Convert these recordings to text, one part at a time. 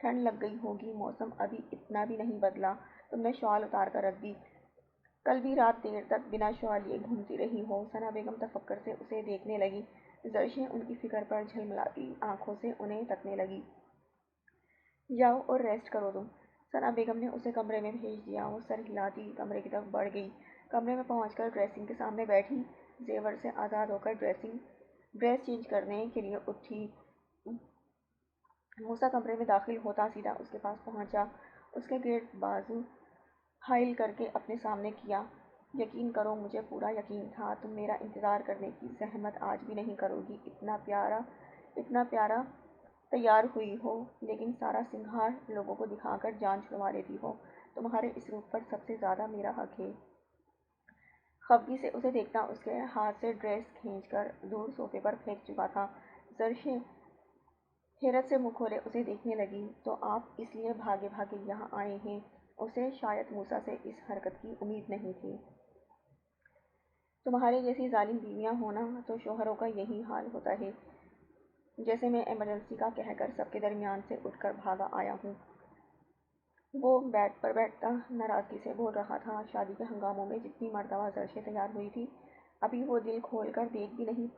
ٹھنڈ لگ گئی ہوگی، موسم ابھی اتنا بھی نہیں بدلا، تم نے شال اتار کر رکھ دی، کل بھی رات دیر تک بنا شال لیے گھومتی رہی ہو۔ ثنا بیگم تفکر سے اسے دیکھنے لگی، زرشیں ان کی فکر پر جھلملاتی آنکھوں سے انہیں تکنے لگی۔ جاؤ اور ریسٹ کرو تم۔ ثنا بیگم نے اسے کمرے میں بھیج دیا۔ وہ سر ہلاتی کمرے کی طرف بڑھ گئی، کمرے میں پہنچ کر ڈریسنگ کے سامنے بیٹھی، زیور سے آزاد ہو کر ڈریس چینج کرنے کے لیے اٹھی۔ موسیٰ کمرے میں داخل ہوتا سیدھا اس کے پاس پہنچا، اس کے گرد بازو حائل کر کے اپنے سامنے کیا۔ یقین کرو، مجھے پورا یقین تھا تم میرا انتظار کرنے کی زحمت آج بھی نہیں کرو گی، اتنا پیارا تیار ہوئی ہو، لیکن سارا سنگھار لوگوں کو دکھا کر جان چھڑوا لیتی ہو، تمہارے اس روپ پر سب سے زیادہ میرا حق ہے۔ خفگی سے اسے دیکھتا اس کے ہاتھ سے ڈریس کھینچ کر دور صوفے پر پھینک چکا تھا۔ زرشیں حیرت سے منہ کھولے اسے دیکھنے لگی۔ تو آپ اس لیے بھاگے بھاگے یہاں آئے ہیں؟ اسے شاید موسیٰ سے اس حرکت کی امید نہیں تھی۔ تمہارے جیسی ظالم بیویاں ہونا تو شوہروں کا یہی حال ہوتا ہے، جیسے میں ایمرجنسی کا کہہ کر سب کے درمیان سے اٹھ کر بھاگا آیا ہوں۔ وہ بیڈ پر بیٹھتا ناراضگی سے بول رہا تھا۔ شادی کے ہنگاموں میں جتنی مرتبہ زرشیں تیار ہوئی تھی، ابھی وہ دل کھول کر دیکھ بھی نہیں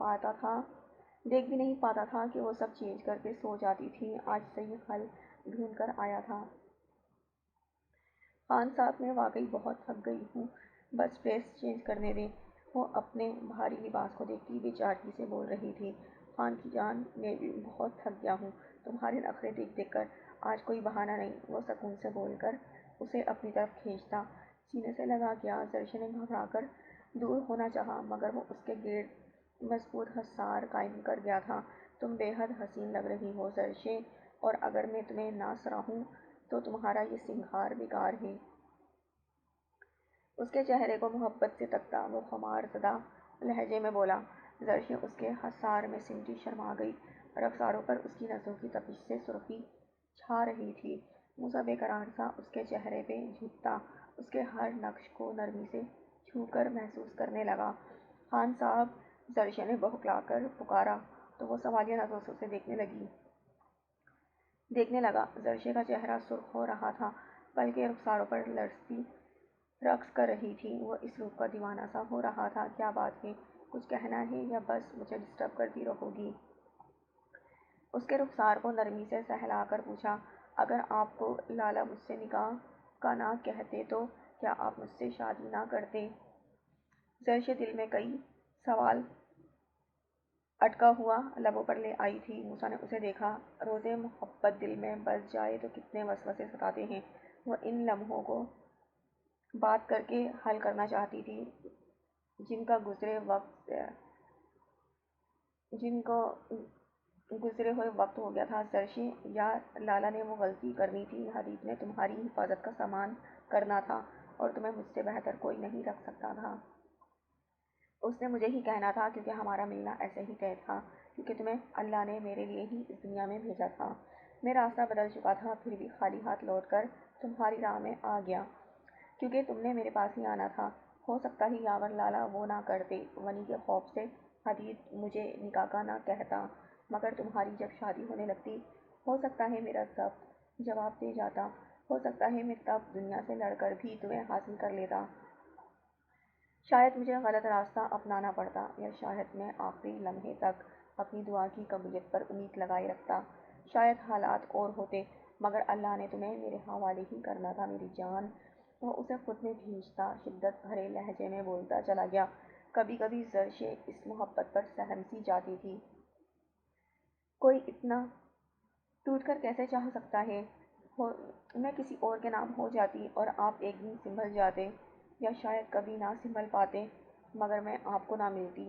پاتا تھا کہ وہ سب چینج کر کے سو جاتی تھیں۔ آج صحیح حل ڈھونڈ کر آیا تھا۔ خان صاحب، میں واقعی بہت تھک گئی ہوں، بس ڈریس چینج کرنے دیں۔ وہ اپنے بھاری لباس کو دیکھتی بے چارگی سے بول رہی تھی۔ خان کی جان، میں بھی بہت تھک گیا ہوں تمہارے نخرے دیکھ دیکھ کر، آج کوئی بہانہ نہیں، وہ سکون سے بول کر اسے اپنی طرف کھینچتا سینے سے لگا گیا۔ زرشیں نے گھبرا کر دور ہونا چاہا، مگر وہ اس کے گرد مضبوط حصار قائم کر گیا تھا۔ تم بے حد حسین لگ رہی ہو زرشیں، اور اگر میں تمہیں نہ سراہوں تو تمہارا یہ سنگھار بیکار ہے۔ اس کے چہرے کو محبت سے تکتا وہ خمار زدہ لہجے میں بولا۔ زرشیں اس کے حصار میں سمٹی شرما گئی، رخساروں پر اس کی نظروں کی تپش سے سرخی چھا رہی تھی۔ موسیٰ بے قرار سا اس کے چہرے پہ جھکتا، اس کے ہر نقش کو نرمی سے چھو کر محسوس کرنے لگا۔ خان صاحب! زرشیں نے بہکلا کر پکارا تو وہ سوالیہ نظروں سے اسے دیکھنے لگا۔ زرشیں کا چہرہ سرخ ہو رہا تھا، پلکیں رخساروں پر لرزتی رقص کر رہی تھیں۔ وہ اس روپ کا دیوانہ سا ہو رہا تھا۔ کیا بات ہے؟ کچھ کہنا ہے یا بس مجھے ڈسٹرب کرتی رہو گی؟ اس کے رخسار کو نرمی سے سہلا کر پوچھا۔ اگر آپ کو لالا مجھ سے نکاح کا نہ کہتے تو کیا آپ مجھ سے شادی نہ کرتے؟ زرشیں دل میں کئی سوال اٹکا ہوا لبوں پر لے آئی تھی۔ موسیٰ نے اسے دیکھا۔ روزے محبت دل میں بس جائے تو کتنے وسوسے ستاتے ہیں۔ وہ ان لمحوں کو بات کر کے حل کرنا چاہتی تھی، جن کا گزرے ہوئے وقت ہو گیا تھا۔ زرشیں، یا لالا نے وہ غلطی کرنی تھی، حبیب نے تمہاری حفاظت کا سامان کرنا تھا، اور تمہیں مجھ سے بہتر کوئی نہیں رکھ سکتا تھا۔ اس نے مجھے ہی کہنا تھا، کیونکہ ہمارا ملنا ایسے ہی طے تھا، کیونکہ تمہیں اللہ نے میرے لیے ہی اس دنیا میں بھیجا تھا۔ میں راستہ بدل چکا تھا، پھر بھی خالی ہاتھ لوٹ کر تمہاری راہ میں آ گیا، کیونکہ تم نے میرے پاس ہی آنا تھا۔ ہو سکتا ہے یاور لالا وہ نہ کرتے، ونی کے خوف سے حبیب مجھے نکاح کا نہ کہتا، مگر تمہاری جب شادی ہونے لگتی، ہو سکتا ہے میرا ضبط جواب دے جاتا، ہو سکتا ہے میں تب دنیا سے لڑ کر بھی تمہیں حاصل کر لیتا۔ شاید مجھے غلط راستہ اپنانا پڑتا، یا شاید میں آخری لمحے تک اپنی دعا کی قبولیت پر امید لگائے رکھتا۔ شاید حالات اور ہوتے، مگر اللہ نے تمہیں میرے حوالے ہی کرنا تھا میری جان۔ وہ اسے خود میں بھیجتا شدت بھرے لہجے میں بولتا چلا گیا۔ کبھی کبھی زرشیں اس محبت پر سہم سی جاتی تھی۔ کوئی اتنا ٹوٹ کر کیسے چاہ سکتا ہے؟ میں کسی اور کے نام ہو جاتی اور آپ ایک دن سنبھل جاتے، یا شاید کبھی نہ سنبھل پاتے، مگر میں آپ کو نہ ملتی،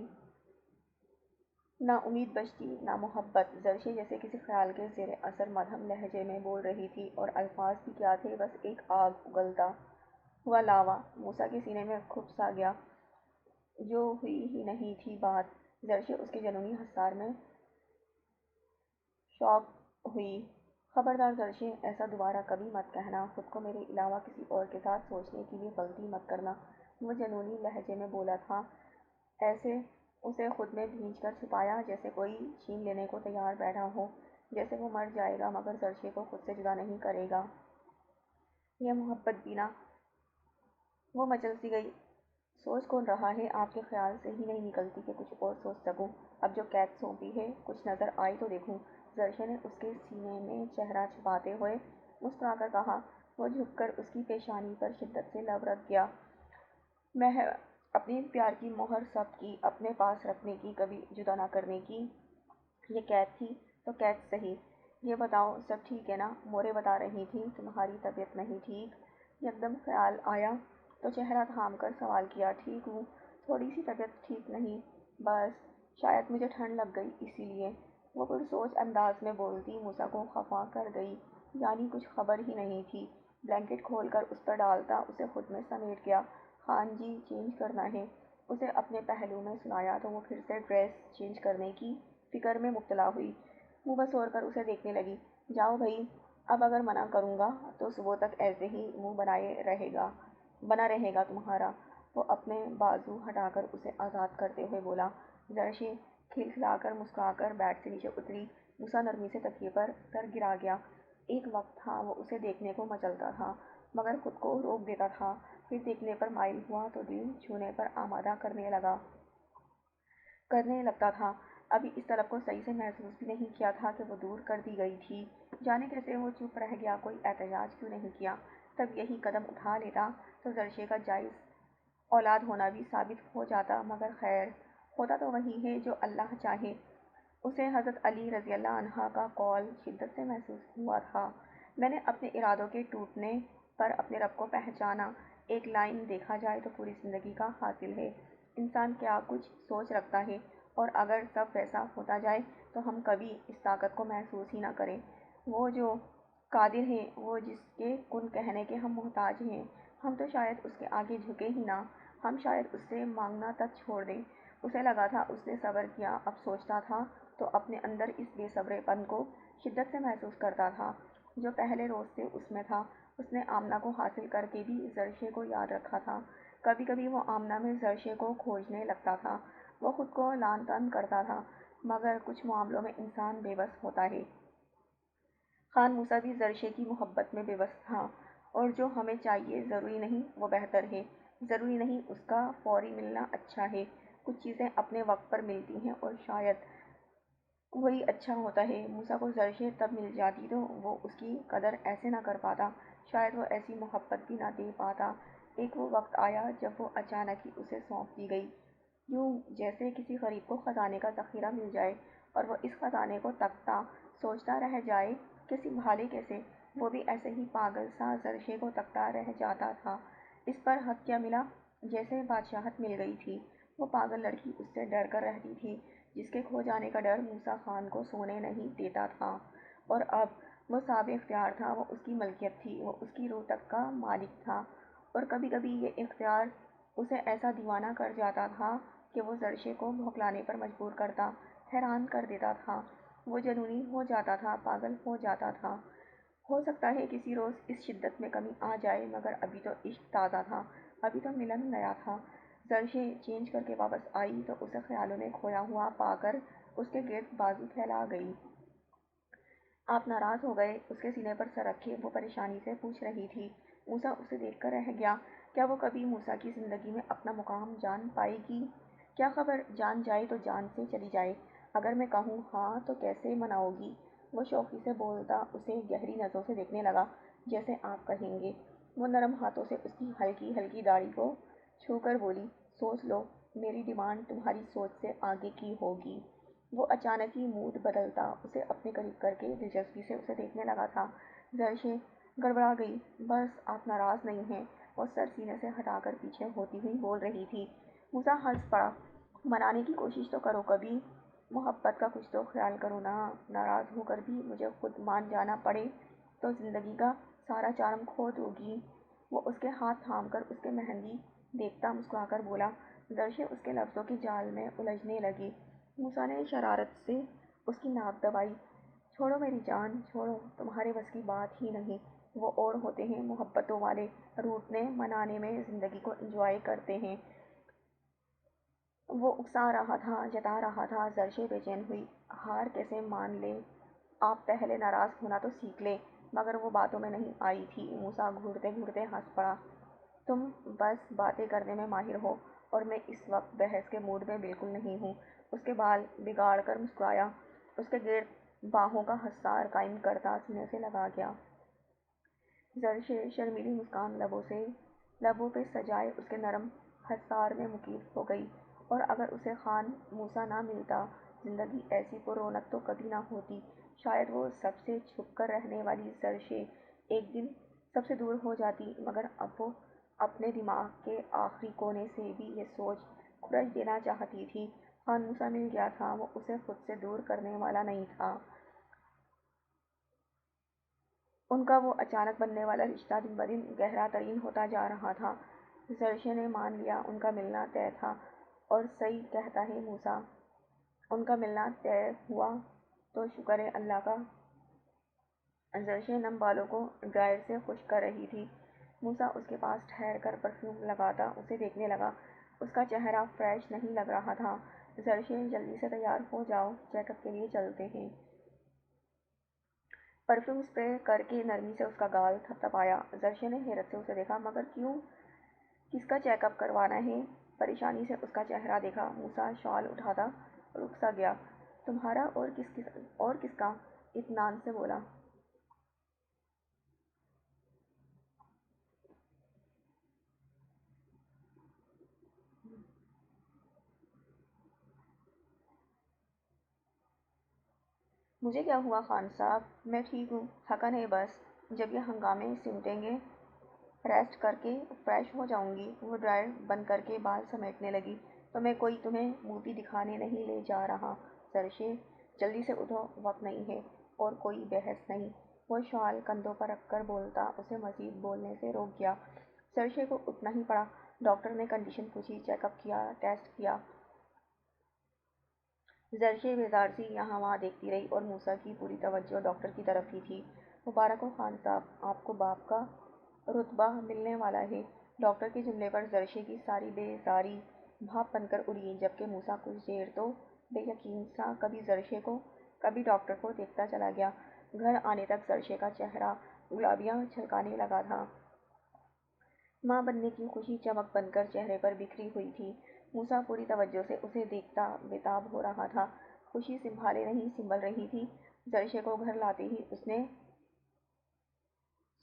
نہ امید بچتی، نہ محبت۔ زرشیں جیسے کسی خیال کے زیر اثر مدھم لہجے میں بول رہی تھی، اور الفاظ بھی کیا تھے، بس ایک آگ اگلتا ہوا لاوا۔ موسیٰ کے سینے میں کھپ سا گیا، جو ہوئی ہی نہیں تھی بات۔ زرشیں اس کے جنونی حصار میں شاک ہوئی۔ خبردار زرشیں، ایسا دوبارہ کبھی مت کہنا، خود کو میرے علاوہ کسی اور کے ساتھ سوچنے کی بھی غلطی مت کرنا، وہ جنونی لہجے میں بولا تھا، ایسے اسے خود میں بھینچ کر چھپایا جیسے کوئی چھین لینے کو تیار بیٹھا ہو۔ جیسے وہ مر جائے گا مگر زرشے کو خود سے جدا نہیں کرے گا۔ یہ محبت بھی نہ، وہ مچل سی گئی۔ سوچ کون رہا ہے؟ آپ کے خیال سے ہی نہیں نکلتی کہ کچھ اور سوچ سکوں۔ اب جو قید سونپی ہے کچھ نظر آئی تو دیکھوں۔ زرشے نے اس کے سینے میں چہرہ چھپاتے ہوئے مسکرا کر کہا۔ وہ جھک کر اس کی پیشانی پر شدت سے لب رکھ گیا۔ میں اپنی پیار کی مہر ثبت کی، اپنے پاس رکھنے کی، کبھی جدا نہ کرنے کی۔ یہ قید تھی تو قید سہی۔ یہ بتاؤ سب ٹھیک ہے نا؟ مورے بتا رہی تھی تمہاری طبیعت نہیں ٹھیک۔ یکدم خیال آیا تو چہرہ تھام کر سوال کیا۔ ٹھیک ہوں، تھوڑی سی طبیعت ٹھیک نہیں، بس شاید مجھے ٹھنڈ لگ گئی اسی لیے۔ وہ پرسوچ انداز میں بولتی موسیٰ کو خفا کر گئی، یعنی کچھ خبر ہی نہیں تھی۔ بلینکٹ کھول کر اس پر ڈالتا اسے خود میں سمیٹ گیا۔ ہاں جی، چینج کرنا ہے۔ اسے اپنے پہلو میں سلایا تو وہ پھر سے ڈریس چینج کرنے کی فکر میں مبتلا ہوئی۔ منہ بسور کر اسے دیکھنے لگی۔ جاؤ بھئی، اب اگر منع کروں گا تو صبح تک ایسے ہی منہ بنا رہے گا تمہارا۔ وہ اپنے بازو ہٹا کر اسے آزاد کرتے ہوئے بولا۔ زرشے کھلکھلا کر مسکرا کر بیڈ سے نیچے اتری۔ موسیٰ نرمی سے تکیے پر سر گرا گیا۔ ایک وقت تھا وہ اسے دیکھنے کو مچلتا تھا مگر خود کو روک دیتا تھا، پھر دیکھنے پر مائل ہوا تو دل چھونے پر آمادہ کرنے لگتا تھا۔ ابھی اس طلب کو صحیح سے محسوس بھی نہیں کیا تھا کہ وہ دور کر دی گئی تھی۔ جانے کیسے وہ چپ رہ گیا، کوئی احتجاج کیوں نہیں کیا؟ تب یہی قدم اٹھا لیتا تو زرشے کا جائز اولاد ہونا بھی ثابت ہو جاتا، مگر خیر، ہوتا تو وہی ہے جو اللہ چاہے۔ اسے حضرت علی رضی اللہ عنہ کا قول شدت سے محسوس ہوا تھا۔ میں نے اپنے ارادوں کے ٹوٹنے پر اپنے رب کو پہچانا۔ ایک لائن دیکھا جائے تو پوری زندگی کا حاصل ہے۔ انسان کیا کچھ سوچ رکھتا ہے، اور اگر سب ویسا ہوتا جائے تو ہم کبھی اس طاقت کو محسوس ہی نہ کریں۔ وہ جو قادر ہے، وہ جس کے کن کہنے کے ہم محتاج ہیں، ہم تو شاید اس کے آگے جھکے ہی نہ، ہم شاید اس سے مانگنا تک چھوڑ دیں۔ اسے لگا تھا اس نے صبر کیا، اب سوچتا تھا تو اپنے اندر اس بے صبرے پن کو شدت سے محسوس کرتا تھا جو پہلے روز سے اس میں تھا۔ اس نے آمنہ کو حاصل کر کے بھی زرشے کو یاد رکھا تھا۔ کبھی کبھی وہ آمنہ میں زرشے کو کھوجنے لگتا تھا۔ وہ خود کو لعن طعن کرتا تھا، مگر کچھ معاملوں میں انسان بے بس ہوتا ہے۔ خان موسیٰ بھی زرشے کی محبت میں بے بس تھا، اور جو ہمیں چاہیے ضروری نہیں وہ بہتر ہے، ضروری نہیں اس کا فوری ملنا اچھا ہے۔ کچھ چیزیں اپنے وقت پر ملتی ہیں اور شاید وہی اچھا ہوتا ہے۔ موسیٰ کو زرشے تب مل جاتی تو وہ اس کی قدر ایسے نہ کر پاتا، شاید وہ ایسی محبت بھی نہ دے پاتا۔ ایک وہ وقت آیا جب وہ اچانک ہی اسے سونپ دی گئی، یوں جیسے کسی غریب کو خزانے کا ذخیرہ مل جائے اور وہ اس خزانے کو تکتا سوچتا رہ جائے کہ سنبھالے کیسے۔ وہ بھی ایسے ہی پاگل سا زرشے کو تکتا رہ جاتا تھا۔ اس پر حق کیا ملا؟ جیسے بادشاہت مل گئی تھی۔ وہ پاگل لڑکی اس سے ڈر کر رہتی تھی، جس کے کھو جانے کا ڈر موسیٰ خان کو سونے نہیں دیتا تھا، اور اب وہ صاحب اختیار تھا، وہ اس کی ملکیت تھی، وہ اس کی روح تک کا مالک تھا۔ اور کبھی کبھی یہ اختیار اسے ایسا دیوانہ کر جاتا تھا کہ وہ زرشے کو بھوکلانے پر مجبور کرتا، حیران کر دیتا تھا۔ وہ جنونی ہو جاتا تھا، پاگل ہو جاتا تھا۔ ہو سکتا ہے کسی روز اس شدت میں کمی آ جائے، مگر ابھی تو عشق تازہ تھا، ابھی تو ملن نیا تھا۔ زرشے چینج کر کے واپس آئی تو اسے خیالوں میں کھویا ہوا پا کر اس کے گرد بازو پھیلا گئی۔ آپ ناراض ہو گئے؟ اس کے سینے پر سر رکھے وہ پریشانی سے پوچھ رہی تھی۔ موسیٰ اسے دیکھ کر رہ گیا۔ کیا وہ کبھی موسیٰ کی زندگی میں اپنا مقام جان پائے گی؟ کیا خبر، جان جائے تو جان سے چلی جائے۔ اگر میں کہوں ہاں تو کیسے مناؤ گی؟ وہ شوخی سے بولتا اسے گہری نظروں سے دیکھنے لگا۔ جیسے آپ کہیں گے۔ وہ نرم ہاتھوں سے اس کی ہلکی ہلکی داڑھی کو چھو کر بولی۔ سوچ لو، میری ڈیمانڈ تمہاری سوچ سے آگے کی ہوگی۔ وہ اچانک ہی موڈ بدلتا اسے اپنے قریب کر کے دلچسپی سے اسے دیکھنے لگا تھا۔ زرشے گڑبڑا گئی۔ بس آپ ناراض نہیں ہیں؟ وہ سر سینے سے ہٹا کر پیچھے ہوتی ہوئی بول رہی تھی۔ موسیٰ ہنس پڑا۔ منانے کی کوشش تو کرو کبھی، محبت کا کچھ تو خیال کرو نا۔ ناراض ہو کر بھی مجھے خود مان جانا پڑے تو زندگی کا سارا چارم کھو دو گی۔ وہ اس کے ہاتھ تھام کر اس کے مہندی دیکھتا مسکرا کر بولا۔ زرشے اس کے لفظوں کے جال میں الجھنے لگی۔ موسیٰ نے شرارت سے اس کی ناک دبائی۔ چھوڑو میری جان، چھوڑو، تمہارے بس کی بات ہی نہیں۔ وہ اور ہوتے ہیں محبتوں والے، روٹنے منانے میں زندگی کو انجوائے کرتے ہیں۔ وہ اکسا رہا تھا، جتا رہا تھا۔ زرشے بے چین ہوئی، ہار کیسے مان لے؟ آپ پہلے ناراض ہونا تو سیکھ لیں۔ مگر وہ باتوں میں نہیں آئی تھی۔ موسیٰ گھورتے گھورتے ہنس پڑا۔ تم بس باتیں کرنے میں ماہر ہو اور میں اس وقت بحث کے موڈ میں بالکل نہیں ہوں۔ اس کے بال بگاڑ کر مسکرایا۔ اس کے گرد باہوں کا حصار قائم کرتا سینے سے لگا گیا۔ زرشے شرمیلی مسکان لبوں پہ سجائے اس کے نرم حصار میں مقید ہو گئی۔ اور اگر اسے خان موسیٰ نہ ملتا، زندگی ایسی پر رونق تو کبھی نہ ہوتی۔ شاید وہ سب سے چھپ کر رہنے والی زرشے ایک دن سب سے دور ہو جاتی، مگر اب وہ اپنے دماغ کے آخری کونے سے بھی یہ سوچ کھرچ دینا چاہتی تھی۔ خان موسیٰ مل گیا تھا، وہ اسے خود سے دور کرنے والا نہیں تھا۔ ان کا وہ اچانک بننے والا رشتہ دن بدن گہرا ترین ہوتا جا رہا تھا۔ زرشے نے مان لیا ان کا ملنا طے تھا، اور صحیح کہتا ہے موسیٰ، ان کا ملنا طے ہوا تو شکر ہے اللہ کا۔ زرشے نم بالوں کو ڈرائر سے خشک کر رہی تھی۔ موسیٰ اس کے پاس ٹھہر کر پرفیوم لگاتا اسے دیکھنے لگا۔ اس کا چہرہ فریش نہیں لگ رہا تھا۔ زرشے جلدی سے تیار ہو جاؤ، چیک اپ کے لیے چلتے ہیں۔ پرفیوم اسپرے کر کے نرمی سے اس کا گال تھپتھپایا۔ زرشے نے حیرت سے اسے دیکھا۔ مگر کیوں؟ کس کا چیک اپ کروانا ہے؟ پریشانی سے اس کا چہرہ دیکھا۔ موسیٰ شال اٹھاتا رک سا گیا۔ تمہارا اور کس کا؟ اطمینان سے بولا۔ مجھے کیا ہوا خان صاحب، میں ٹھیک ہوں، تھکن ہے بس۔ جب یہ ہنگامے سمٹیں گے، ریسٹ کر کے فریش ہو جاؤں گی۔ وہ ڈرائر بند کر کے بال سمیٹنے لگی۔ تو میں کوئی تمہیں مووی دکھانے نہیں لے جا رہا زرشے، جلدی سے اٹھو، وقت نہیں ہے، اور کوئی بحث نہیں۔ وہ شال کندھوں پر رکھ کر بولتا اسے مزید بولنے سے روک گیا۔ زرشے کو اٹھنا ہی پڑا۔ ڈاکٹر نے کنڈیشن پوچھی، چیک اپ کیا، ٹیسٹ کیا۔ زرشے بیزار سی یہاں وہاں دیکھتی رہی، اور موسیٰ کی پوری توجہ ڈاکٹر کی طرف ہی تھی۔ مبارک ہو خان صاحب، آپ کو باپ کا رتبہ ملنے والا ہے۔ ڈاکٹر کے جملے پر زرشے کی ساری بیزاری بھاپ بن کر اڑی، جبکہ موسیٰ کچھ دیر تو بے یقین سا کبھی زرشے کو کبھی ڈاکٹر کو دیکھتا چلا گیا۔ گھر آنے تک زرشے کا چہرہ گلابیاں چھلکانے لگا تھا۔ ماں بننے کی خوشی چمک بن کر چہرے پر بکھری ہوئی تھی۔ موسیٰ پوری توجہ سے اسے دیکھتا بے تاب ہو رہا تھا۔ خوشی سنبھالے نہیں سنبھل رہی تھی۔ زرشے کو گھر لاتے ہی اس نے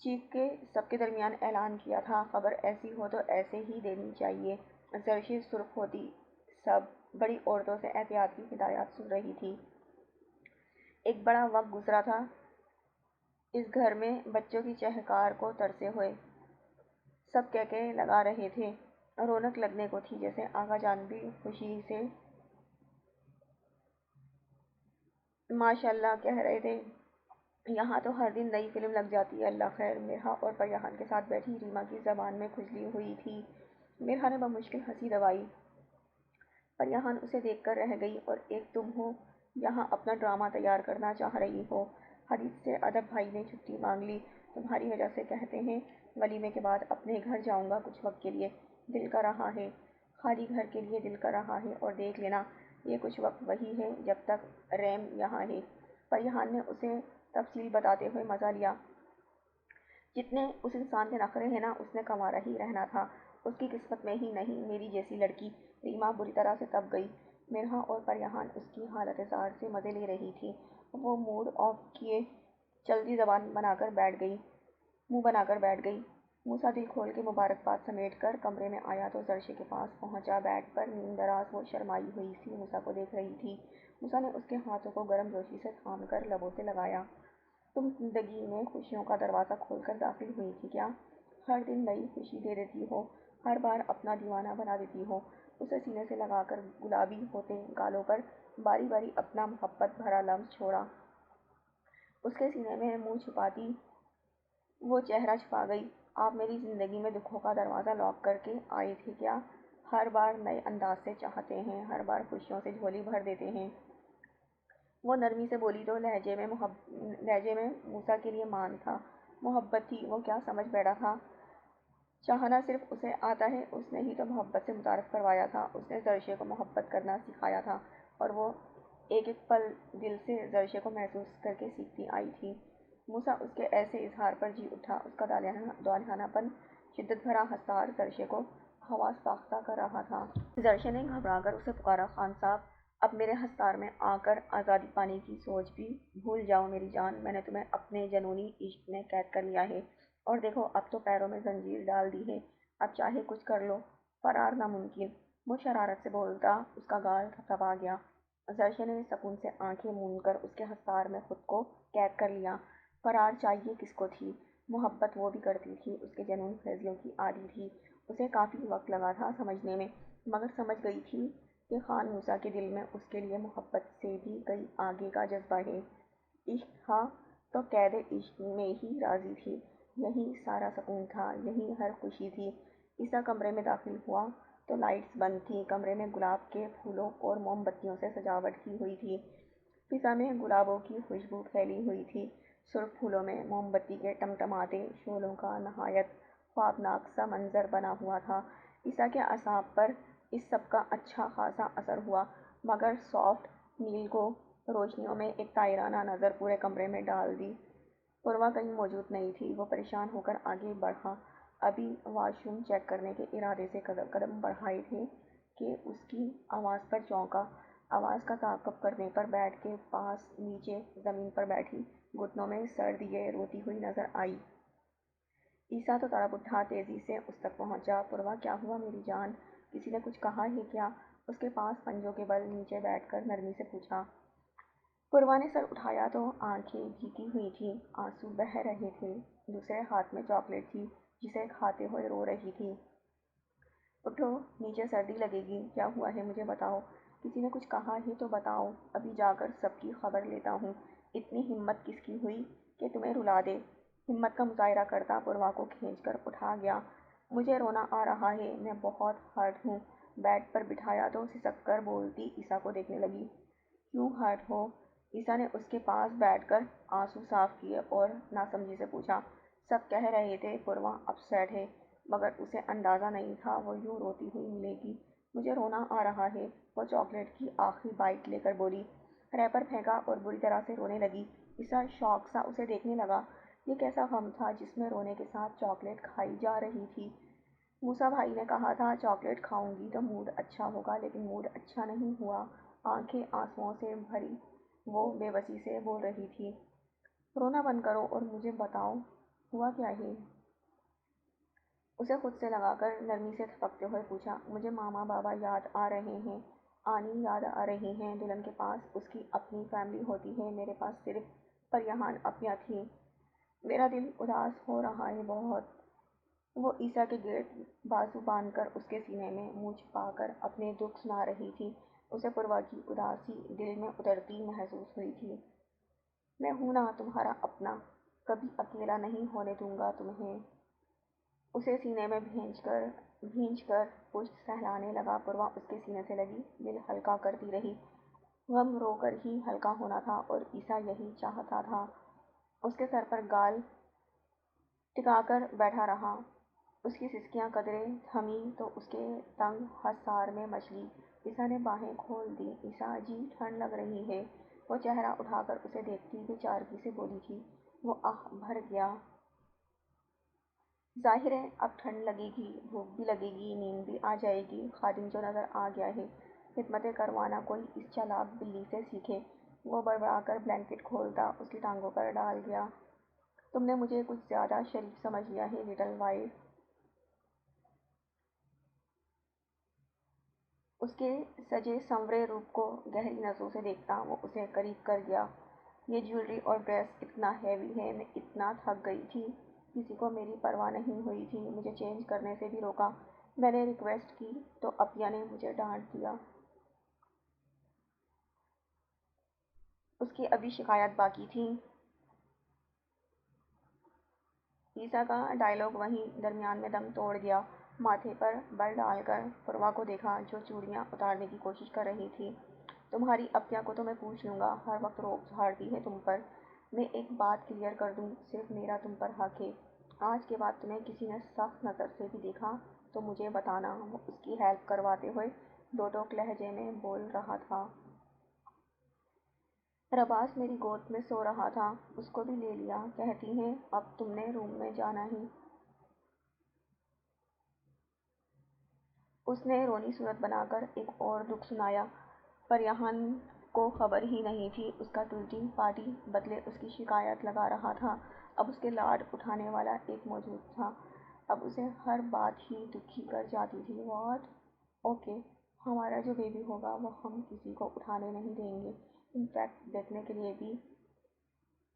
چیخ کے سب کے درمیان اعلان کیا تھا، خبر ایسی ہو تو ایسے ہی دینی چاہیے۔ زرشے سرخ ہوتی سب بڑی عورتوں سے احتیاط کی ہدایات سن رہی تھی۔ ایک بڑا وقت گزرا تھا اس گھر میں بچوں کی چہکار کو ترسے ہوئے۔ سب کہکہے لگا رہے تھے، رونق لگنے کو تھی، جیسے آقا جان بھی خوشی سے ماشاءاللہ کہہ رہے تھے۔ یہاں تو ہر دن نئی فلم لگ جاتی ہے، اللہ خیر۔ مرحا اور پریان کے ساتھ بیٹھی ریما کی زبان میں کھجلی ہوئی تھی۔ مرحا نے بمشکل ہنسی دبائی۔ پریان اسے دیکھ کر رہ گئی۔ اور ایک تم ہو، یہاں اپنا ڈرامہ تیار کرنا چاہ رہی ہو۔ حدیث سے ادب بھائی نے چھٹی مانگ لی۔ تمہاری وجہ سے کہتے ہیں ولیمے کے بعد اپنے گھر جاؤں گا کچھ وقت کے لیے، دل کر رہا ہے، خالی گھر کے لیے دل کر رہا ہے، اور دیکھ لینا یہ کچھ وقت وہی ہے جب تک ریم یہاں ہے۔ پریان نے اسے تفصیل بتاتے ہوئے مزہ لیا۔ جتنے اس انسان کے نخرے ہیں نا، اس نے کنوارا ہی رہنا تھا، اس کی قسمت میں ہی نہیں میری جیسی لڑکی۔ ریما بری طرح سے تپ گئی۔ مرحا اور پریان اس کی حالت زار سے مزے لے رہی تھی۔ وہ موڈ آف کیے چلتی زبان بنا کر بیٹھ گئی، منہ بنا کر بیٹھ گئی۔ موسیٰ دل کھول کے مبارکباد سمیٹ کر کمرے میں آیا تو زرشے کے پاس پہنچا۔ بیڈ پر نیم دراز وہ شرمائی ہوئی سی موسیٰ کو دیکھ رہی تھی۔ موسیٰ نے اس کے ہاتھوں کو گرم جوشی سے تھام کر لبوں سے لگایا۔ تم زندگی میں خوشیوں کا دروازہ کھول کر داخل ہوئی تھی کیا؟ ہر دن نئی خوشی دے دیتی ہو، ہر بار اپنا دیوانہ بنا دیتی ہو۔ اسے سینے سے لگا کر گلابی ہوتے گالوں پر باری باری اپنا محبت بھرا لمس چھوڑا۔ اس کے سینے میں منہ چھپاتی وہ چہرہ چھپا گئی۔ آپ میری زندگی میں دکھوں کا دروازہ لاک کر کے آئے تھے کیا؟ ہر بار نئے انداز سے چاہتے ہیں، ہر بار خوشیوں سے جھولی بھر دیتے ہیں۔ وہ نرمی سے بولی تو لہجے میں موسیٰ کے لیے مان تھا، محبت تھی۔ وہ کیا سمجھ بیٹھا تھا چاہنا صرف اسے آتا ہے؟ اس نے ہی تو محبت سے متعارف کروایا تھا، اس نے زرشے کو محبت کرنا سکھایا تھا، اور وہ ایک ایک پل دل سے زرشے کو محسوس کر کے سیکھتی آئی تھی۔ موسیٰ اس کے ایسے اظہار پر جی اٹھا، اس کا دالہانہ پن شدت بھرا ہنسار زرشے کو حواس ساختہ کر رہا تھا۔ زرشے نے گھبرا کر اسے پکارا، خان صاحب، اب میرے ہستار میں آ کر آزادی پانے کی سوچ بھی بھول جاؤ میری جان، میں نے تمہیں اپنے جنونی عشق میں قید کر لیا ہے، اور دیکھو اب تو پیروں میں زنجیر ڈال دی ہے، اب چاہے کچھ کر لو، فرار ناممکن۔ وہ شرارت سے بولتا اس کا گال تھپتھپا گیا۔ زرشے نے سکون سے آنکھیں موند کر اس کے ہستار میں خود کو قید کر لیا۔ فرار چاہیے کس کو تھی؟ محبت وہ بھی کرتی تھی، اس کے جنون خیزیوں کی عادی تھی۔ اسے کافی وقت لگا تھا سمجھنے میں، مگر سمجھ گئی تھی کہ خان موسیٰ کے دل میں اس کے لیے محبت سے بھی کئی آگے کا جذبہ ہے۔ عشق تھا تو قید عشق میں ہی راضی تھی، یہی سارا سکون تھا، یہی ہر خوشی تھی۔ عیسیٰ کمرے میں داخل ہوا تو لائٹس بند تھیں، کمرے میں گلاب کے پھولوں اور موم بتیوں سے سجاوٹ کی ہوئی تھی۔ فضا میں گلابوں کی خوشبو پھیلی ہوئی تھی، سرخ پھولوں میں موم بتی کے ٹمٹماتے شعلوں کا نہایت خوابناک سا منظر بنا ہوا تھا۔ عیسیٰ کے اعصاب پر اس سب کا اچھا خاصا اثر ہوا، مگر سافٹ نیل کو روشنیوں میں ایک طائرانہ نظر پورے کمرے میں ڈال دی۔ پوروا کہیں موجود نہیں تھی۔ وہ پریشان ہو کر آگے بڑھا، ابھی واش روم چیک کرنے کے ارادے سے قدم بڑھائے تھے کہ اس کی آواز پر چونکا۔ آواز کا تعاقب کرنے پر بیڈ کے پاس نیچے زمین پر بیٹھی گھٹنوں میں سر دیے روتی ہوئی نظر آئی۔ عیسیٰ تو تڑپ اٹھا، تیزی سے اس تک پہنچا۔ پوروا، کیا ہوا میری جان؟ کسی نے کچھ کہا ہے کیا؟ اس کے پاس پنجوں کے بل نیچے بیٹھ کر نرمی سے پوچھا۔ پوروا نے سر اٹھایا تو آنکھیں بھیگی ہوئی تھیں، آنسو بہہ رہے تھے، دوسرے ہاتھ میں چاکلیٹ تھی جسے کھاتے ہوئے رو رہی تھی۔ اٹھو، نیچے سردی لگے گی، کیا ہوا ہے مجھے بتاؤ، کسی نے کچھ کہا ہے تو بتاؤ، ابھی جا کر سب کی خبر لیتا ہوں۔ اتنی ہمت کس کی ہوئی کہ تمہیں رلا دے؟ ہمت کا مظاہرہ کرتا پوروا کو کھینچ کر اٹھا گیا۔ مجھے رونا آ رہا ہے، میں بہت ہرٹ ہوں۔ بیڈ پر بٹھایا تو سسک کر بولتی عیسیٰ کو دیکھنے لگی۔ کیوں ہرٹ ہو؟ عیسیٰ نے اس کے پاس بیٹھ کر آنسو صاف کیے اور ناسمجھی سے پوچھا۔ سب کہہ رہے تھے پوروا اپ سیٹ ہے، مگر اسے اندازہ نہیں تھا وہ یوں روتی ہوئی ملے گی۔ مجھے رونا آ رہا ہے، وہ چاکلیٹ کی آخری بائٹ لے کر بولی، ریپر پھینکا اور بری طرح سے رونے لگی۔ عیسیٰ شاک سا اسے دیکھنے لگا۔ یہ کیسا غم تھا جس میں رونے کے ساتھ چاکلیٹ کھائی جا رہی تھی؟ موسیٰ بھائی نے کہا تھا چاکلیٹ کھاؤں گی تو موڈ اچھا ہوگا، لیکن موڈ اچھا نہیں ہوا۔ آنکھیں آنسوؤں سے بھری وہ بے بسی سے بول رہی تھی۔ رونا بند کرو اور مجھے بتاؤ ہوا کیا ہے؟ اسے خود سے لگا کر نرمی سے تھپکتے ہوئے پوچھا۔ مجھے ماما بابا یاد آ رہے ہیں، آنی یاد آ رہی ہیں، دلہن کے پاس اس کی اپنی فیملی ہوتی ہے، میرے پاس صرف پریہان اپیاں تھیں، میرا دل اداس ہو رہا ہے بہت۔ وہ عیسیٰ کے گرد بازو باندھ کر اس کے سینے میں منہ چھپا کر اپنے دکھ سنا رہی تھی۔ اسے پوروا کی اداسی دل میں اترتی محسوس ہوئی تھی۔ میں ہوں نا تمہارا اپنا، کبھی اکیلا نہیں ہونے دوں گا تمہیں۔ اسے سینے میں بھینچ کر پشت سہلانے لگا۔ پوروا اس کے سینے سے لگی، دل ہلکا کرتی رہی۔ غم رو کر ہی ہلکا ہونا تھا اور عیسیٰ یہی چاہتا تھا۔ اس کے سر پر گال ٹکا کر بیٹھا رہا۔ اس کی سسکیاں قدرے تھمیں تو اس کے تنگ ہستار میں مچلی۔ عیسیٰ نے باہیں کھول دیں۔ عیسیٰ، جی ٹھنڈ لگ رہی ہے۔ وہ چہرہ اٹھا کر اسے دیکھتی بے چارگی سے بولی تھی۔ وہ آہ بھر گیا۔ ظاہر ہے اب ٹھنڈ لگے گی، بھوک بھی لگے گی، نیند بھی آ جائے گی۔ خادم جو نظر آ گیا ہے، خدمتیں کروانا کوئی اس چالاک بلی سے سیکھے۔ وہ بڑبڑا کر بلینکٹ کھولتا اس کی ٹانگوں پر ڈال گیا۔ تم نے مجھے کچھ زیادہ شریف سمجھ لیا ہے لٹل وائف۔ اس کے سجے سنورے روپ کو گہری نظروں سے دیکھتا وہ اسے قریب کر گیا۔ یہ جیولری اور ڈریس اتنا ہیوی ہے، میں اتنا تھک گئی تھی، کسی کو میری پرواہ نہیں ہوئی تھی، مجھے چینج کرنے سے بھی روکا۔ میں نے ریکویسٹ کی تو اپیا نے مجھے ڈانٹ دیا۔ اس کی ابھی شکایت باقی تھی۔ عیسیٰ کا ڈائلاگ وہیں درمیان میں دم توڑ گیا۔ ماتھے پر بل ڈال کر پوروا کو دیکھا جو چوڑیاں اتارنے کی کوشش کر رہی تھی۔ تمہاری اپیا کو تو میں پوچھ لوں گا، ہر وقت روب جھاڑتی ہے تم پر۔ میں ایک بات کلیئر کر دوں، صرف میرا تم پر حق ہے۔ آج کے بعد تمہیں کسی نے سخت نظر سے بھی دیکھا تو مجھے بتانا۔ وہ اس کی ہیلپ کرواتے ہوئے دو ٹوک لہجے میں بول رہا تھا۔ رباس میری گود میں سو رہا تھا، اس کو بھی لے لیا۔ کہتی ہیں اب تم نے روم میں جانا ہی؟ اس نے رونی صورت بنا کر ایک اور دکھ سنایا۔ پریہان کو خبر ہی نہیں تھی، اس کا ٹوٹی پھاٹی بدلے اس کی شکایت لگا رہا تھا۔ اب اس کے لاڈ اٹھانے والا ایک موجود تھا۔ اب اسے ہر بات ہی دکھی کر جاتی تھی۔ واٹ؟ اوکے، ہمارا جو بیبی ہوگا وہ ہم کسی کو اٹھانے نہیں دیں گے، انفیکٹ دیکھنے کے لیے بھی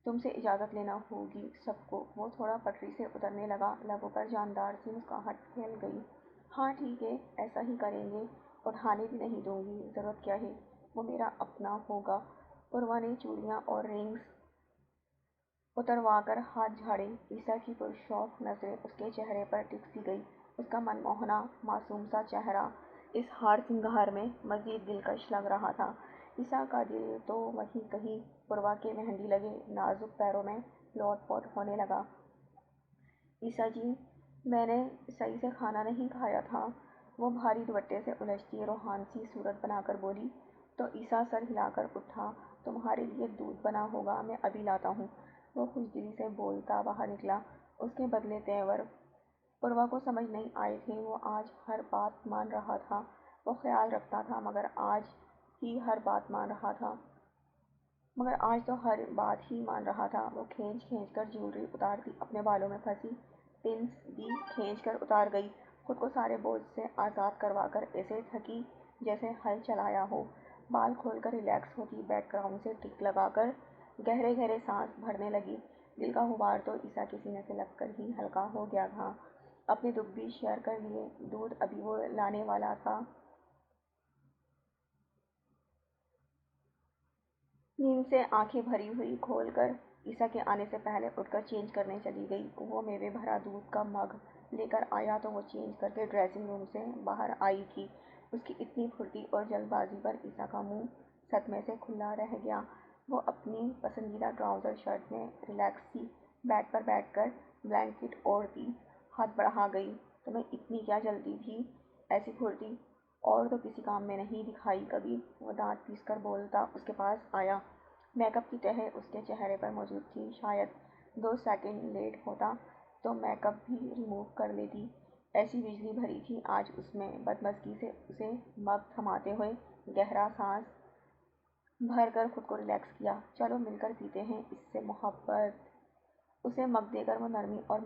تم سے اجازت لینا ہوگی سب کو۔ وہ تھوڑا پٹری سے اترنے لگا، لبوں پر جاندار سی مسکراہٹ پھیل گئی۔ ہاں ٹھیک ہے، ایسا ہی کریں گے، اٹھانے بھی نہیں دوں گی، ضرورت کیا ہے، وہ میرا اپنا ہوگا۔ پوروا نے چوڑیاں اور رنگز اتروا کر ہاتھ جھاڑے۔ عیسیٰ کی پرشوق نظریں اس کے چہرے پر ٹک سی گئی۔ اس کا من موہنا معصوم سا چہرہ اس ہار سنگار میں مزید دلکش لگ رہا تھا۔ عیسیٰ کا دل تو وہیں کہیں پوروا کے مہندی لگے نازک پیروں میں لوٹ پوٹ ہونے لگا۔ عیسیٰ جی، میں نے صحیح سے کھانا نہیں کھایا تھا، وہ بھاری دوپٹے سے الجھتی روحان سی صورت بنا کر بولی۔ تو عیسیٰ سر ہلا کر اٹھا۔ تمہارے لیے دودھ بنا ہوگا، میں ابھی لاتا ہوں، وہ خوش دلی سے بولتا باہر نکلا۔ اس کے بدلے تیور پوروا کو سمجھ نہیں آئے تھے۔ وہ آج ہر بات مان رہا تھا، وہ خیال رکھتا تھا مگر آج تو ہر بات ہی مان رہا تھا۔ وہ کھینچ کھینچ کر جیولری اتارتی، اپنے بالوں میں پھنسی پنس بھی کھینچ کر اتار گئی، خود کو سارے بوجھ سے آزاد کروا کر ایسے تھکی جیسے ہل چلایا ہو۔ بال کھول کر ریلیکس ہوتی بیک گراؤنڈ سے ٹک لگا کر گہرے گہرے سانس بھرنے لگی۔ دل کا غبار تو عیسیٰ کے سینے سے لگ کر ہی ہلکا ہو گیا تھا۔ اپنے دکھ بھی شیئر کر لیے۔ دودھ ابھی وہ لانے والا تھا۔ نیند سے آنکھیں بھری ہوئی کھول کر عیسیٰ کے آنے سے پہلے اٹھ کر چینج کرنے چلی گئی۔ وہ میوے بھرا دودھ کا مگ لے کر آیا تو وہ چینج کر کے ڈریسنگ روم سے باہر آئی تھی۔ اس کی اتنی پھرتی اور جلد بازی پر عیسیٰ کا منہ صدمے سے کھلا رہ گیا۔ وہ اپنی پسندیدہ ٹراؤزر شرٹ میں ریلیکس سی بیڈ پر بیٹھ کر بلینکٹ اوڑھتی ہاتھ بڑھا گئی۔ تمہیں اتنی کیا جلدی تھی؟ ایسی پھرتی اور تو کسی کام میں نہیں دکھائی کبھی، وہ دانت پیس کر بولتا اس کے پاس آیا۔ میک اپ کی تہہ اس کے چہرے پر موجود تھی، شاید 2 سیکنڈ لیٹ ہوتا تو میک اپ بھی ریموو کر لیتی، ایسی بجلی بھری تھی آج اس میں۔ بدمزگی سے اسے مگ تھماتے ہوئے گہرا سانس بھر کر خود کو ریلیکس کیا۔ چلو مل کر پیتے ہیں اس سے محبت۔ اسے مگ دے کر وہ نرمی اور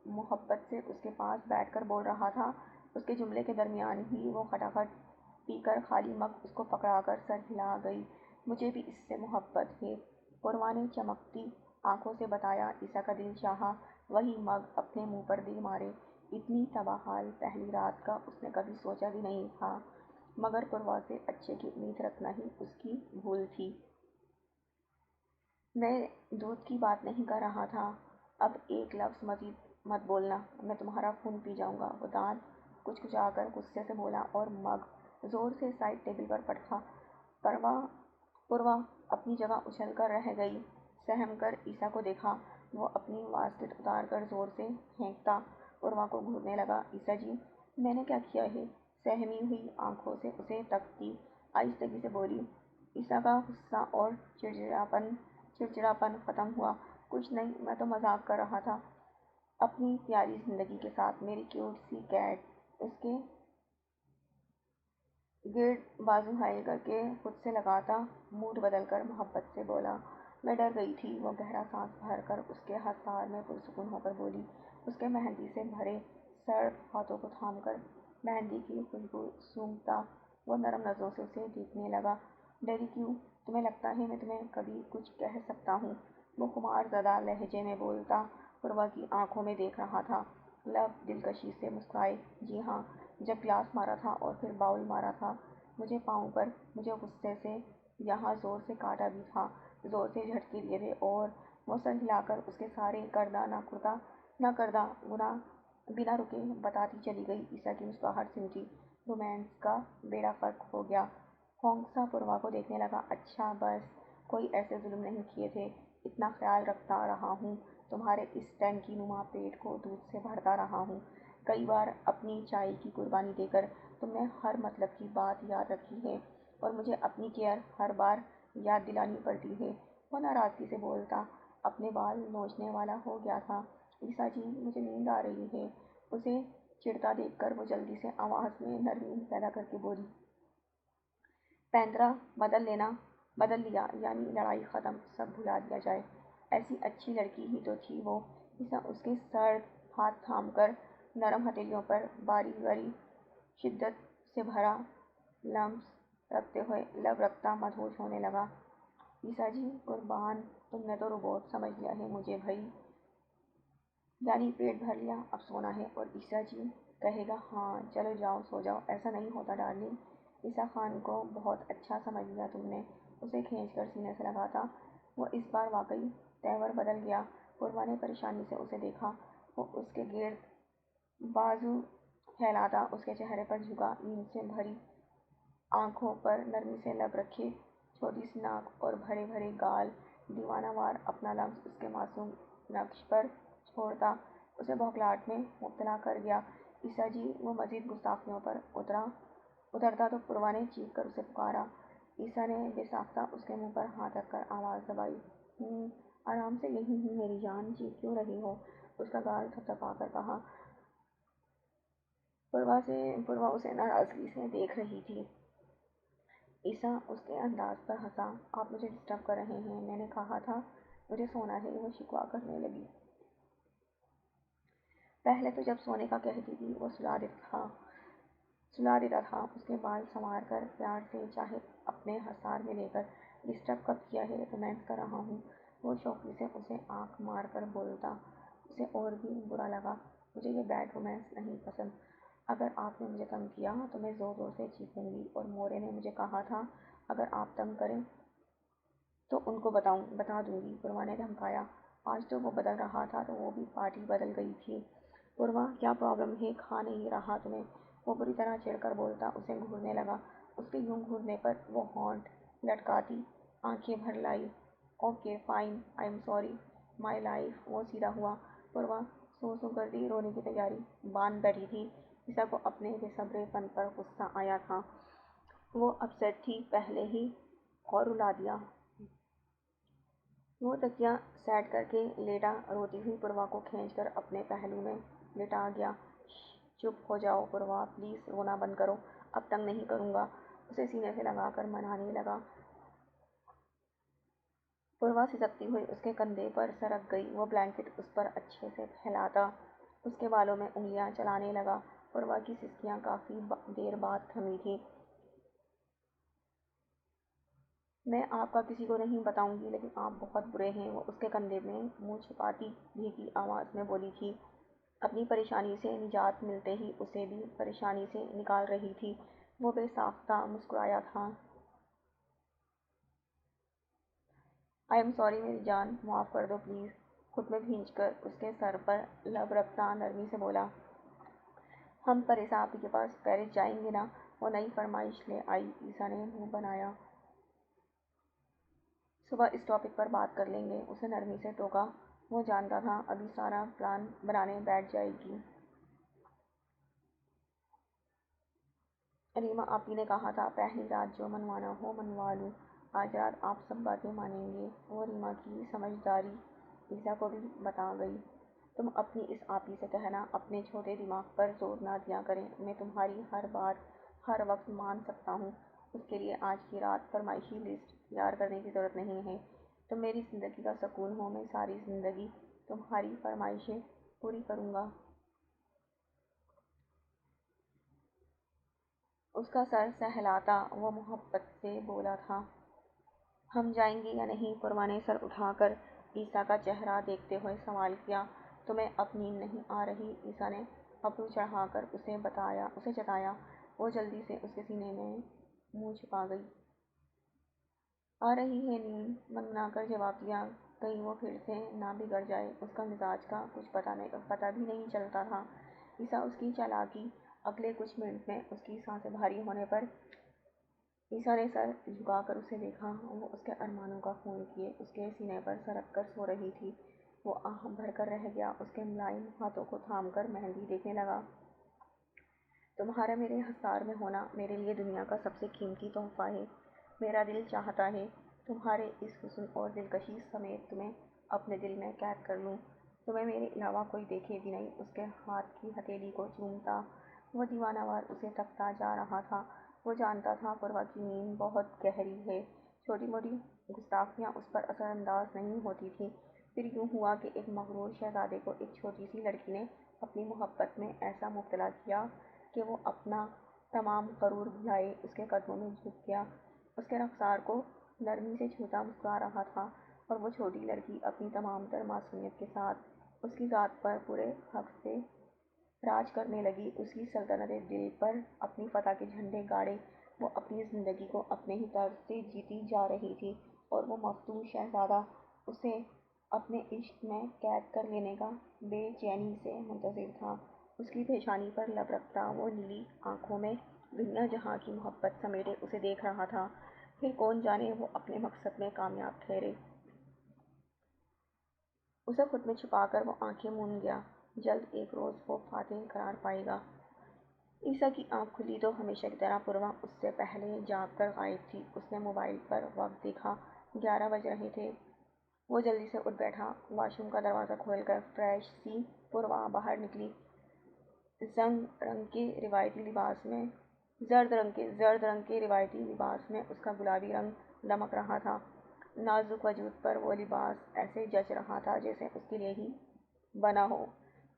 محبت سے اس کے پاس بیٹھ کر بول رہا تھا۔ اس کے جملے کے درمیان ہی وہ کھٹاکھٹ پی کر خالی مگ اس کو پکڑا کر سر ہلا گئی۔ مجھے بھی اس سے محبت ہے، پوروا نے چمکتی آنکھوں سے بتایا۔ عیسیٰ کا دل چاہا وہی مگ اپنے منہ پر دے مارے۔ اتنی تباہال پہلی رات کا اس نے کبھی سوچا بھی نہیں تھا، مگر پوروا سے اچھے کی امید رکھنا ہی اس کی بھول تھی۔ میں دودھ کی بات نہیں کر رہا تھا، اب ایک لفظ مزید مت بولنا، میں تمہارا خون پی جاؤں گا، وہ دانت کچکچا کر غصے سے بولا اور مگ زور سے سائڈ ٹیبل پر پٹکا۔ پوروا اپنی جگہ اچھل کر رہ گئی۔ سہم کر عیسیٰ کو دیکھا، وہ اپنی واسکٹ اتار کر زور سے پھینکتا پوروا کو گھورنے لگا۔ عیسیٰ جی، میں نے کیا کیا ہے؟ سہمی ہوئی آنکھوں سے اسے تکتی آہستگی سے بولی۔ عیسیٰ کا غصہ اور چڑچڑاپن ختم ہوا۔ کچھ نہیں، میں تو مذاق کر رہا تھا اپنی پیاری زندگی کے ساتھ، میری کیوٹ سی کیٹ۔ اس کے گرد بازو حائل کر کے خود سے لگاتا موڈ بدل کر محبت سے بولا۔ میں ڈر گئی تھی، وہ گہرا سانس بھر کر اس کے ہتھیار میں پرسکون ہو کر بولی۔ اس کے مہندی سے بھرے سرد ہاتھوں کو تھام کر مہندی کی خوشبو سونگھتا وہ نرم نظروں سے اسے دیکھنے لگا۔ ڈری کیوں؟ تمہیں لگتا ہے میں تمہیں کبھی کچھ کہہ سکتا ہوں؟ وہ خمار زدہ لہجے میں بولتا پوروا کی آنکھوں میں دیکھ رہا تھا۔ لب دلکشی سے مسکرائے۔ جی ہاں، جب گلاس مارا تھا اور پھر باؤل مارا تھا مجھے پاؤں پر، مجھے غصے سے یہاں زور سے کاٹا بھی تھا، زور سے جھٹکے دیے تھے، اور وہ سر ہلا کر اس کے سارے کردہ نہ کردہ گناہ بنا رکے بتاتی چلی گئی۔ عیسیٰ کی مسکراہٹ سمٹی، رومانس کا بیڑا غرق ہو گیا۔ ہونکسا پوروا کو دیکھنے لگا۔ اچھا، بس کوئی ایسے ظلم نہیں کیے تھے، اتنا خیال رکھتا رہا ہوں، تمہارے اس ٹینکی نما پیٹ کو دودھ سے بھرتا رہا ہوں، کئی بار اپنی چائے کی قربانی دے کر تم نے ہر مطلب کی بات یاد رکھی ہے، اور مجھے اپنی کیئر ہر بار یاد دلانی پڑتی ہے۔ وہ ناراضگی سے بولتا، اپنے بال نوچنے والا ہو گیا تھا۔ عیسیٰ جی مجھے نیند آ رہی ہے۔ اسے چڑھتا دیکھ کر وہ جلدی سے آواز میں نرمی پیدا کر کے بولی، پینترا بدل لیا، یعنی لڑائی ختم، سب بھلا دیا جائے۔ ایسی اچھی لڑکی ہی تو تھی وہ۔ عیسیٰ اس کے سرد ہاتھ تھام کر نرم ہتھیلیوں پر باری باری شدت سے بھرا لمس رکھتے ہوئے لب رکھتا مدہوش ہونے لگا۔ عیسیٰ جی قربان، تم نے تو روبوٹ سمجھ لیا ہے مجھے بھائی، یعنی پیٹ بھر لیا، اب سونا ہے۔ اور عیسیٰ جی کہے گا، ہاں چلو جاؤ سو جاؤ۔ ایسا نہیں ہوتا ڈارلنگ، عیسیٰ خان کو بہت اچھا سمجھ لیا تم نے، اسے کھینچ کر سینے سے لگاتا۔ وہ اس بار واقعی تیور بدل گیا۔ پوروا نے پریشانی سے اسے دیکھا۔ وہ اس کے گرد بازو پھیلاتا اس کے چہرے پر جھکا، نیند سے بھری آنکھوں پر نرمی سے لب رکھے، چھوٹی سی ناک اور بھرے بھرے گال، دیوانہ وار اپنا لمس اس کے معصوم نقش پر چھوڑتا اسے بھوکلاہٹ میں مبتلا کر گیا۔ عیسیٰ جی وہ مزید گستاخیوں پر اترتا تو پوروا نے چیخ کر اسے پکارا۔ عیسیٰ نے بے ساختہ اس کے منہ پر ہاتھ رکھ کر آواز دبائی، آرام سے یہیں ہوں میری جان، چیخ کیوں رہی ہو؟ اس کا گال تھپتھپا کر کہا۔ پوروا اسے ناراضگی سے دیکھ رہی تھی۔ عیسیٰ اس کے انداز پر ہنسا، آپ مجھے ڈسٹرب کر رہے ہیں، میں نے کہا تھا مجھے سونا ہے، وہ شکوہ کرنے لگی۔ پہلے تو جب سونے کا کہتی تھی وہ سلا دیتا تھا، اس کے بال سنوار کر پیار سے، چاہے اپنے حصار میں لے کر۔ ڈسٹرب کب کیا ہے، رومانس کر رہا ہوں، وہ شوخی سے اسے آنکھ مار کر بولتا۔ اسے اور بھی برا لگا، مجھے یہ بیڈ رومانس نہیں پسند، اگر آپ نے مجھے تنگ کیا تو میں زور زور سے چیخوں گی، اور مورے نے مجھے کہا تھا اگر آپ تنگ کریں تو ان کو بتا دوں گی، پوروا نے دھمکایا۔ آج تو وہ بدل رہا تھا تو وہ بھی پارٹی بدل گئی تھی۔ پوروا کیا پرابلم ہے، کھا نہیں رہا تمہیں؟ وہ بری طرح چڑھ کر بولتا اسے گھورنے لگا۔ اس کے یوں گھورنے پر وہ ہونٹ لٹکاتی، آنکھیں بھر لائی۔ Okay fine, I am sorry my life. وہ سیدھا ہوا۔ پوروا سو سو کرتی رونے کی تیاری باندھ بیٹھی تھی۔ عیسیٰ کو اپنے بے صبرے پن پر غصہ آیا تھا۔ وہ اپسیٹ تھی پہلے ہی، اور رلا دیا۔ وہ تکیہ سیٹ کر کے لیٹا، روتی ہوئی پوروا کو کھینچ کر اپنے پہلو میں لٹا گیا۔ چپ ہو جاؤ پوروا، پلیز رونا بند کرو، اب تنگ نہیں کروں گا، اسے سینے سے لگا کر منانے لگا۔ پوروا سسکتی ہوئی اس کے کندھے پر سرک گئی۔ وہ بلینکٹ اس پر اچھے سے پھیلاتا اس کے بالوں میں انگلیاں چلانے لگا۔ پوروا کی سسکیاں کافی دیر بعد تھمی تھیں۔ میں آپ کا کسی کو نہیں بتاؤں گی، لیکن آپ بہت برے ہیں، وہ اس کے کندھے میں منہ چھپاتی بھیگی آواز میں بولی تھی۔ اپنی پریشانی سے نجات ملتے ہی اسے بھی پریشانی سے نکال رہی تھی۔ وہ بے ساختہ مسکرایا تھا۔ آئی ایم سوری میری جان، معاف کر دو پلیز۔ خود میں بھینچ کر اس کے سر پر لب رکھتا نرمی سے بولا، ہم پرے صاحب کے پاس پیرس جائیں گے نا؟ وہ نئی فرمائش لے آئی۔ عیسیٰ نے منہ بنایا، صبح اس ٹاپک پر بات کر لیں گے، اسے نرمی سے ٹوکا۔ وہ جانتا تھا ابھی سارا پلان بنانے بیٹھ جائے گی۔ ریما آپی نے کہا تھا پہلی رات جو منوانا ہو منوا لوں، آج رات آپ سب باتیں مانیں گے۔ وہ ریما کی سمجھداری عیسیٰ کو بھی بتا گئی۔ تم اپنی اس آپی سے کہنا اپنے چھوٹے دماغ پر زور نہ دیا کریں، میں تمہاری ہر بات ہر وقت مان سکتا ہوں، اس کے لیے آج کی رات فرمائشی لسٹ تیار کرنے کی ضرورت نہیں ہے۔ تم میری زندگی کا سکون ہو، میں ساری زندگی تمہاری فرمائشیں پوری کروں گا۔ اس کا سر سہلاتا وہ محبت سے بولا تھا، ہم جائیں گے یا نہیں؟ پوروا نے سر اٹھا کر عیسیٰ کا چہرہ دیکھتے ہوئے سوال کیا۔ تمہیں اب نیند نہیں آ رہی؟ عیسیٰ نے ابرو چڑھا کر اسے جتایا۔ وہ جلدی سے اس کے سینے میں منہ چھپا گئی۔ آ رہی ہے نیند، منمنا کر جواب دیا، کہیں وہ پھر سے نہ بگڑ جائے۔ اس کا مزاج کا کچھ پتہ بھی نہیں چلتا تھا۔ عیسیٰ اس کی چالاکی۔ اگلے کچھ منٹ میں اس کی سانسیں بھاری ہونے پر عیسیٰ نے سر جھکا کر اسے دیکھا۔ وہ اس کے ارمانوں کا خون کیے اس کے سینے پر سرک کر سو رہی تھی۔ وہ آہ بھر کر رہ گیا، اس کے ملائم ہاتھوں کو تھام کر مہندی دیکھنے لگا۔ تمہارا میرے حصار میں ہونا میرے لیے دنیا کا سب سے قیمتی تحفہ ہے۔ میرا دل چاہتا ہے تمہارے اس حسن اور دلکشی سمیت تمہیں اپنے دل میں قید کر لوں، تمہیں میرے علاوہ کوئی دیکھے بھی نہیں۔ اس کے ہاتھ کی ہتھیلی کو چومتا وہ دیوانہ وار اسے تکتا جا رہا تھا۔ وہ جانتا تھا پوروا کی نیند بہت گہری ہے، چھوٹی موٹی گستاخیاں اس پر اثر انداز نہیں ہوتی تھیں۔ پھر یوں ہوا کہ ایک مغرور شہزادے کو ایک چھوٹی سی لڑکی نے اپنی محبت میں ایسا مبتلا کیا کہ وہ اپنا تمام غرور بھلائے اس کے قدموں میں جھک گیا۔ اس کے رخسار کو نرمی سے چھوتا مسکرا رہا تھا، اور وہ چھوٹی لڑکی اپنی تمام تر معصومیت کے ساتھ اس کی ذات پر پورے حق سے راج کرنے لگی۔ اس کی سلطنت دل پر اپنی فتح کے جھنڈے گاڑے وہ اپنی زندگی کو اپنے ہی طرز سے جیتی جا رہی تھی، اور وہ مفتون شہزادہ اسے اپنے عشق میں قید کر لینے کا بے چینی سے منتظر تھا۔ اس کی پیشانی پر لب رکھتا وہ نیلی آنکھوں میں دنیا جہاں کی محبت سمیٹے اسے دیکھ رہا تھا۔ پھر کون جانے وہ اپنے مقصد میں کامیاب ٹھہرے۔ اسے خود میں چھپا کر وہ آنکھیں موند گیا۔ جلد ایک روز وہ فاتح قرار پائے گا۔ عیسیٰ کی آنکھ کھلی تو ہمیشہ کی طرح پوروا اس سے پہلے جاگ کر غائب تھی۔ اس نے موبائل پر وقت دیکھا، 11 بج رہے تھے۔ وہ جلدی سے اٹھ بیٹھا، واش روم کا دروازہ کھول کر فریش سی پوروا باہر نکلی۔ زرد رنگ کے روایتی لباس میں اس کا گلابی رنگ دمک رہا تھا۔ نازک وجود پر وہ لباس ایسے جچ رہا تھا جیسے اس کے لیے ہی بنا ہو۔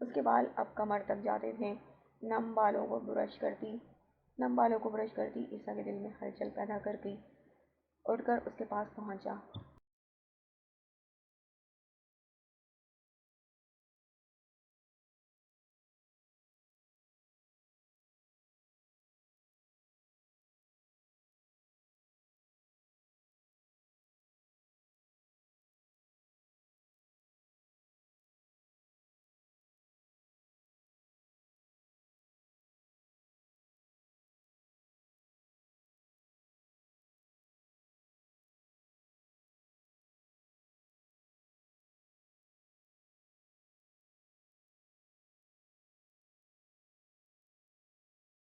اس کے بال اب کمر تک جاتے تھے۔ نم بالوں کو برش کرتی عیسیٰ کے دل میں ہلچل پیدا کر گئی۔ اٹھ کر اس کے پاس پہنچا۔